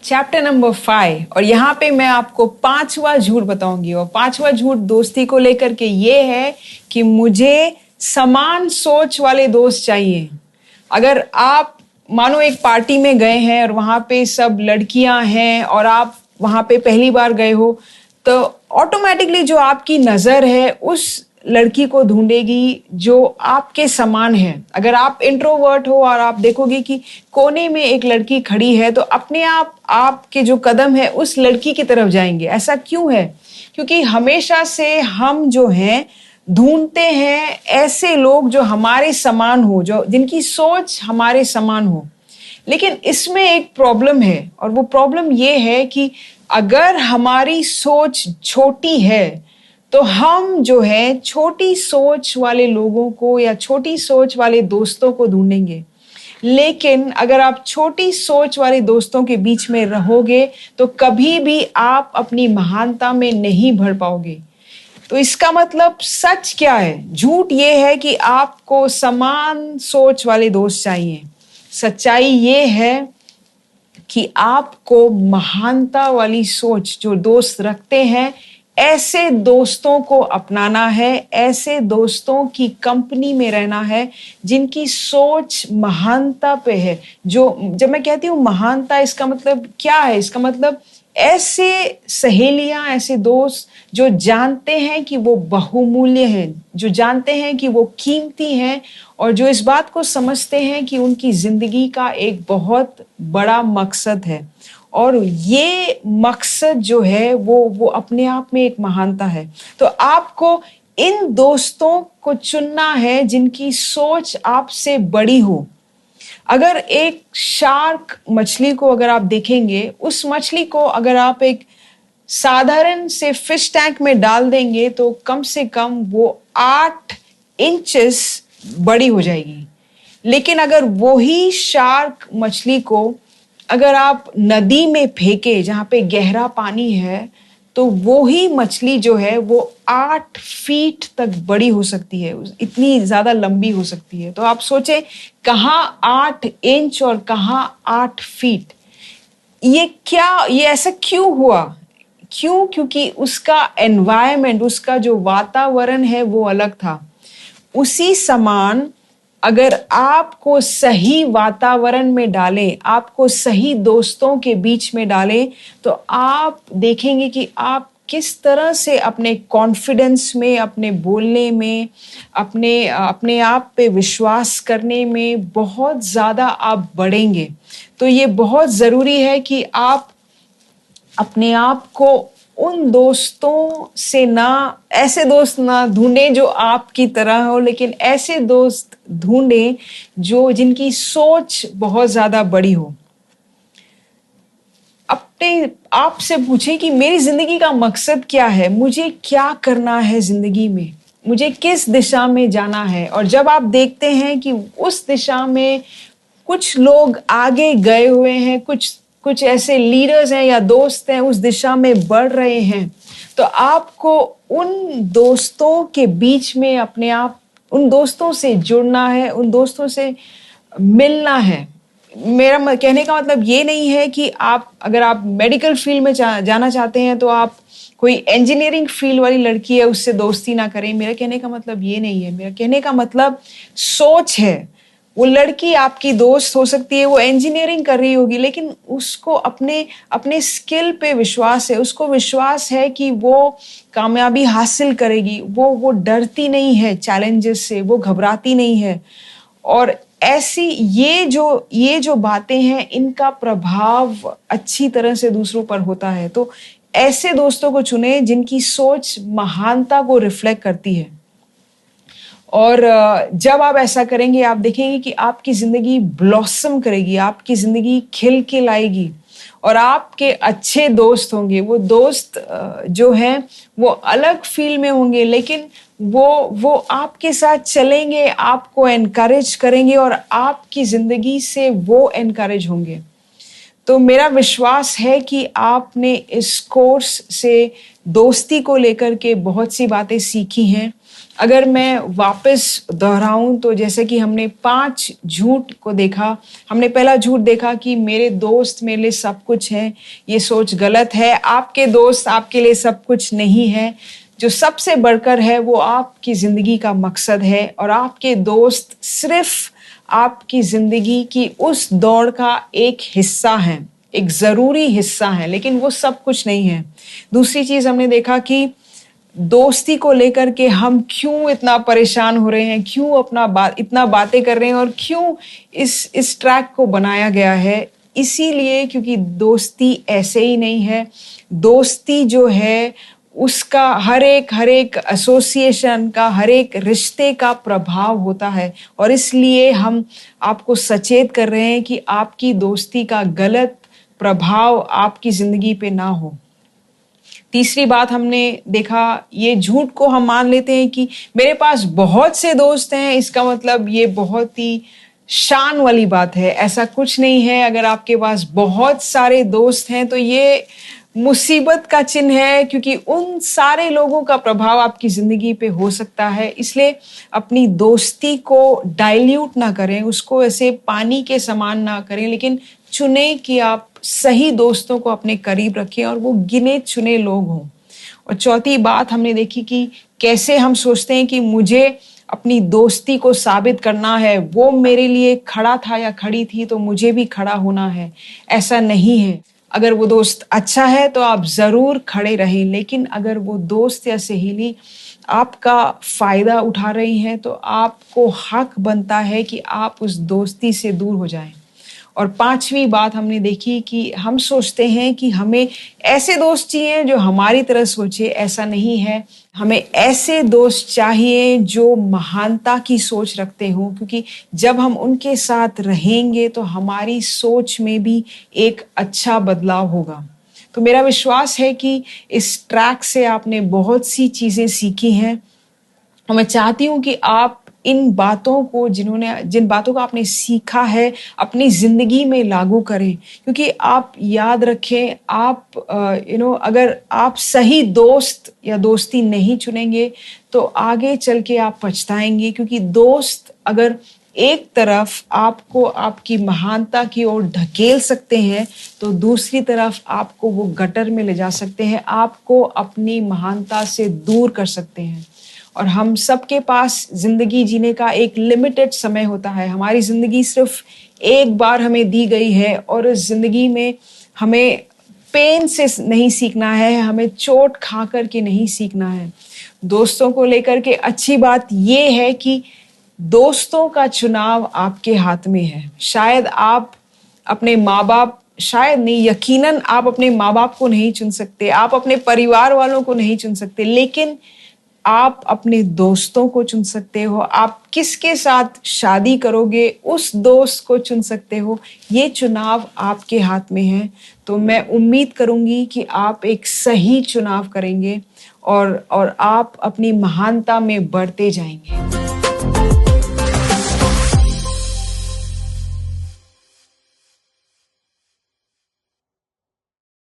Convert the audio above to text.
Chapter number 5 और यहाँ पे मैं आपको 5वां झूठ बताऊंगी। और 5वां झूठ दोस्ती को लेकर के ये है कि मुझे समान सोच वाले दोस्त चाहिए। अगर आप मानो एक पार्टी में गए हैं और वहाँ पे सब लड़कियां हैं और आप वहाँ पे पहली बार गए हो, तो ऑटोमेटिकली जो आपकी नज़र है उस लड़की को ढूंढेगी जो आपके समान है। अगर आप इंट्रोवर्ट हो और आप देखोगे कि कोने में एक लड़की खड़ी है, तो अपने आप आपके जो कदम है उस लड़की की तरफ जाएंगे। ऐसा क्यों है? क्योंकि हमेशा से हम जो हैं ढूंढते हैं ऐसे लोग जो हमारे समान हो, जो जिनकी सोच हमारे समान हो। लेकिन इसमें एक प्रॉब्लम है, और वो प्रॉब्लम ये है कि अगर हमारी सोच छोटी है तो हम जो है छोटी सोच वाले लोगों को या छोटी सोच वाले दोस्तों को ढूंढेंगे। लेकिन अगर आप छोटी सोच वाले दोस्तों के बीच में रहोगे तो कभी भी आप अपनी महानता में नहीं बढ़ पाओगे। तो इसका मतलब सच क्या है? झूठ ये है कि आपको समान सोच वाले दोस्त चाहिए। सच्चाई ये है कि आपको महानता वाली सोच जो दोस्त रखते हैं, ऐसे दोस्तों को अपनाना है, ऐसे दोस्तों की कंपनी में रहना है जिनकी सोच महानता पे है। जब मैं कहती हूँ महानता, इसका मतलब क्या है? इसका मतलब ऐसे सहेलियां, ऐसे दोस्त जो जानते हैं कि वो बहुमूल्य हैं, जो जानते हैं कि वो कीमती हैं, और जो इस बात को समझते हैं कि उनकी जिंदगी का एक बहुत बड़ा मकसद है। और ये मकसद जो है वो अपने आप में एक महानता है। तो आपको इन दोस्तों को चुनना है जिनकी सोच आपसे बड़ी हो। अगर एक शार्क मछली को अगर आप देखेंगे, उस मछली को अगर आप एक साधारण से फिश टैंक में डाल देंगे तो कम से कम वो 8 इंचेस बड़ी हो जाएगी। लेकिन अगर वही शार्क मछली को अगर आप नदी में फेंके जहाँ पे गहरा पानी है, तो वो ही मछली जो है वो 8 फीट तक बड़ी हो सकती है, इतनी ज्यादा लंबी हो सकती है। तो आप सोचें, कहाँ 8 इंच और कहाँ 8 फीट। ये ऐसा क्यों हुआ? क्यों? क्योंकि उसका एनवायरनमेंट, उसका जो वातावरण है वो अलग था। उसी समान अगर आपको सही वातावरण में डालें, आपको सही दोस्तों के बीच में डालें, तो आप देखेंगे कि आप किस तरह से अपने कॉन्फिडेंस में, अपने बोलने में, अपने आप पे विश्वास करने में बहुत ज़्यादा आप बढ़ेंगे। तो ये बहुत ज़रूरी है कि आप अपने आप को उन दोस्तों से ऐसे दोस्त ना ढूंढें जो आपकी तरह हो, लेकिन ऐसे दोस्त ढूंढें जिनकी सोच बहुत ज्यादा बड़ी हो। अपने आप से पूछें कि मेरी जिंदगी का मकसद क्या है, मुझे क्या करना है जिंदगी में, मुझे किस दिशा में जाना है। और जब आप देखते हैं कि उस दिशा में कुछ लोग आगे गए हुए हैं, कुछ ऐसे लीडर्स हैं या दोस्त हैं उस दिशा में बढ़ रहे हैं, तो आपको उन दोस्तों के बीच में अपने आप, उन दोस्तों से जुड़ना है, उन दोस्तों से मिलना है। मेरा कहने का मतलब ये नहीं है कि अगर आप मेडिकल फील्ड में जाना चाहते हैं तो आप कोई इंजीनियरिंग फील्ड वाली लड़की है उससे दोस्ती ना करें। मेरा कहने का मतलब ये नहीं है। मेरा कहने का मतलब सोच है। वो लड़की आपकी दोस्त हो सकती है, वो इंजीनियरिंग कर रही होगी, लेकिन उसको अपने स्किल पे विश्वास है, उसको विश्वास है कि वो कामयाबी हासिल करेगी, वो डरती नहीं है चैलेंजेस से, वो घबराती नहीं है। और ऐसी ये जो बातें हैं, इनका प्रभाव अच्छी तरह से दूसरों पर होता है। तो ऐसे दोस्तों को चुने जिनकी सोच महानता को रिफ्लेक्ट करती है। और जब आप ऐसा करेंगे, आप देखेंगे कि आपकी जिंदगी ब्लॉसम करेगी, आपकी जिंदगी खिल के लाएगी, और आपके अच्छे दोस्त होंगे। वो दोस्त जो हैं वो अलग फील्ड में होंगे, लेकिन वो आपके साथ चलेंगे, आपको एनकरेज करेंगे, और आपकी जिंदगी से वो एनकरेज होंगे। तो मेरा विश्वास है कि आपने इस कोर्स से दोस्ती को लेकर के बहुत सी बातें सीखी हैं, अगर मैं वापस दोहराऊं तो जैसे कि हमने 5 झूठ को देखा। हमने पहला झूठ देखा कि मेरे दोस्त मेरे लिए सब कुछ है। ये सोच गलत है। आपके दोस्त आपके लिए सब कुछ नहीं है। जो सबसे बढ़कर है वो आपकी जिंदगी का मकसद है, और आपके दोस्त सिर्फ आपकी जिंदगी की उस दौड़ का एक हिस्सा है, एक जरूरी हिस्सा है, लेकिन वो सब कुछ नहीं है। दूसरी चीज हमने देखा कि दोस्ती को लेकर के हम क्यों इतना परेशान हो रहे हैं, क्यों इतना बातें कर रहे हैं, और क्यों इस ट्रैक को बनाया गया है। इसीलिए क्योंकि दोस्ती ऐसे ही नहीं है। दोस्ती जो है उसका हर एक एसोसिएशन का, हर एक रिश्ते का प्रभाव होता है, और इसलिए हम आपको सचेत कर रहे हैं कि आपकी दोस्ती का गलत प्रभाव आपकी जिंदगी पे ना हो। तीसरी बात हमने देखा, ये झूठ को हम मान लेते हैं कि मेरे पास बहुत से दोस्त हैं, इसका मतलब ये बहुत ही शान वाली बात है। ऐसा कुछ नहीं है। अगर आपके पास बहुत सारे दोस्त हैं तो ये मुसीबत का चिन्ह है, क्योंकि उन सारे लोगों का प्रभाव आपकी जिंदगी पे हो सकता है। इसलिए अपनी दोस्ती को डाइल्यूट ना करें, उसको ऐसे पानी के समान ना करें, लेकिन चुने कि आप सही दोस्तों को अपने करीब रखें और वो गिने चुने लोग हों। और चौथी बात हमने देखी कि कैसे हम सोचते हैं कि मुझे अपनी दोस्ती को साबित करना है, वो मेरे लिए खड़ा था या खड़ी थी तो मुझे भी खड़ा होना है। ऐसा नहीं है। अगर वो दोस्त अच्छा है तो आप जरूर खड़े रहें, लेकिन अगर वो दोस्त या सहेली आपका फायदा उठा रही हैं तो आपको हक बनता है कि आप उस दोस्ती से दूर हो जाएं। और पांचवी बात हमने देखी कि हम सोचते हैं कि हमें ऐसे दोस्त चाहिए जो हमारी तरह सोचे। ऐसा नहीं है। हमें ऐसे दोस्त चाहिए जो महानता की सोच रखते हो, क्योंकि जब हम उनके साथ रहेंगे तो हमारी सोच में भी एक अच्छा बदलाव होगा। तो मेरा विश्वास है कि इस ट्रैक से आपने बहुत सी चीजें सीखी हैं, और मैं चाहती हूं कि आप इन बातों को जिन बातों को आपने सीखा है अपनी जिंदगी में लागू करें। क्योंकि आप याद रखें, आप अगर आप सही दोस्त या दोस्ती नहीं चुनेंगे तो आगे चल के आप पछताएंगे। क्योंकि दोस्त अगर एक तरफ आपको आपकी महानता की ओर ढकेल सकते हैं तो दूसरी तरफ आपको वो गटर में ले जा सकते हैं, आपको अपनी महानता से दूर कर सकते हैं। और हम सबके पास जिंदगी जीने का एक लिमिटेड समय होता है। हमारी जिंदगी सिर्फ एक बार हमें दी गई है, और इस जिंदगी में हमें पेन से नहीं सीखना है, हमें चोट खा कर के नहीं सीखना है। दोस्तों को लेकर के अच्छी बात ये है कि दोस्तों का चुनाव आपके हाथ में है। शायद आप अपने माँ बाप, शायद नहीं, यकीनन आप अपने माँ बाप को नहीं चुन सकते, आप अपने परिवार वालों को नहीं चुन सकते, लेकिन आप अपने दोस्तों को चुन सकते हो। आप किसके साथ शादी करोगे उस दोस्त को चुन सकते हो। ये चुनाव आपके हाथ में है। तो मैं उम्मीद करूंगी कि आप एक सही चुनाव करेंगे और आप अपनी महानता में बढ़ते जाएंगे।